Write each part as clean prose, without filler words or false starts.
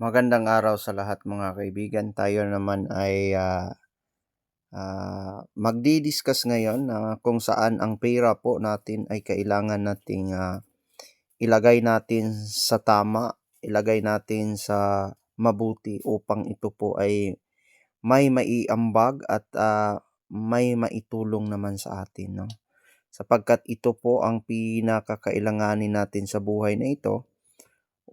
Magandang araw sa lahat mga kaibigan. Tayo naman ay magdi-discuss ngayon na kung saan ang pera po natin ay kailangan nating ilagay natin sa tama, ilagay natin sa mabuti upang ito po ay may maiambag at may maitulong naman sa atin, no? Sapagkat ito po ang pinakakailanganin natin sa buhay na ito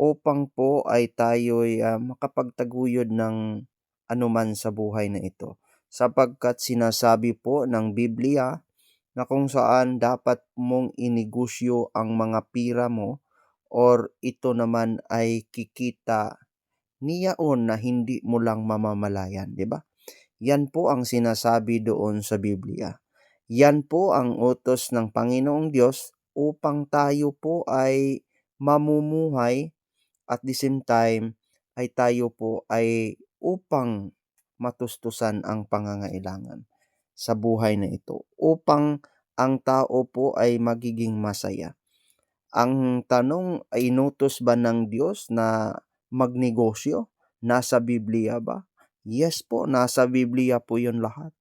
upang po ay tayo'y makapagtaguyod ng anuman sa buhay na ito. Sapagkat sinasabi po ng Biblia na kung saan dapat mong inegosyo ang mga pira mo or ito naman ay kikita niyaon na hindi mo lang mamamalayan, di ba? Yan po ang sinasabi doon sa Biblia. Yan po ang utos ng Panginoong Diyos upang tayo po ay mamumuhay at the same time ay tayo po ay upang matustusan ang pangangailangan sa buhay na ito, upang ang tao po ay magiging masaya. Ang tanong, ay inutos ba ng Diyos na magnegosyo? Nasa Biblia ba? Yes po, nasa Biblia po yun lahat.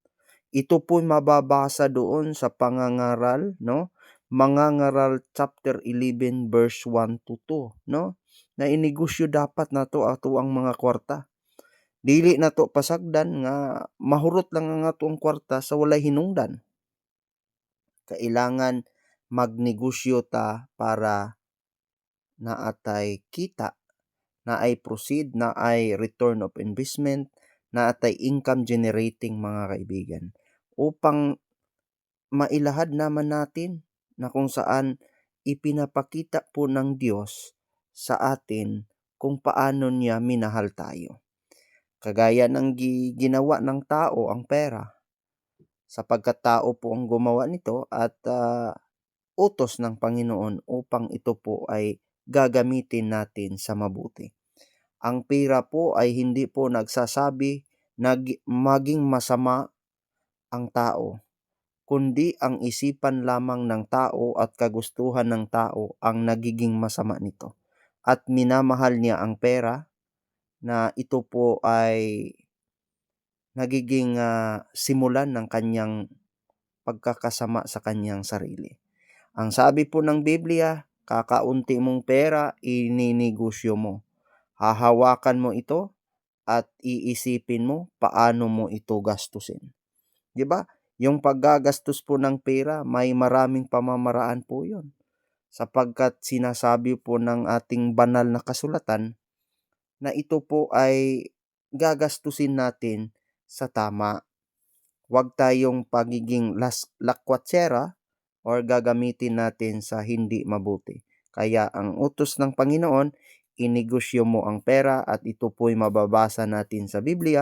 Ito po mababasa doon sa Pangangaral, no? Mangangaral chapter 11 verse 1 to 2, no? Na inegosyo dapat nato ato ang mga kwarta. Dili nato pasagdan nga mahurot lang ang ato ang kwarta sa walay hinungdan. Kailangan magnegosyo ta para naatay kita, na ay proceed, na ay return of investment, na atay income generating mga kaibigan, upang mailahad naman natin na kung saan ipinapakita po ng Diyos sa atin kung paano niya minahal tayo. Kagaya ng ginawa ng tao ang pera, sapagkat tao po ang gumawa nito at utos ng Panginoon upang ito po ay gagamitin natin sa mabuti. Ang pera po ay hindi po nagsasabi na maging masama ang tao, kundi ang isipan lamang ng tao at kagustuhan ng tao ang nagiging masama nito. At minamahal niya ang pera na ito po ay nagiging simulan ng kanyang pagkakasama sa kanyang sarili. Ang sabi po ng Biblia, kakaunti mong pera, ininegosyo mo. Hahawakan mo ito at iisipin mo paano mo ito gastusin. 'Di ba? Yung paggagastos po ng pera, may maraming pamamaraan po 'yon. Sapagkat sinasabi po ng ating banal na kasulatan na ito po ay gagastusin natin sa tama. Huwag tayong pagiging lakwatsera or gagamitin natin sa hindi mabuti. Kaya ang utos ng Panginoon, inegosyo mo ang pera at ito po'y mababasa natin sa Biblia.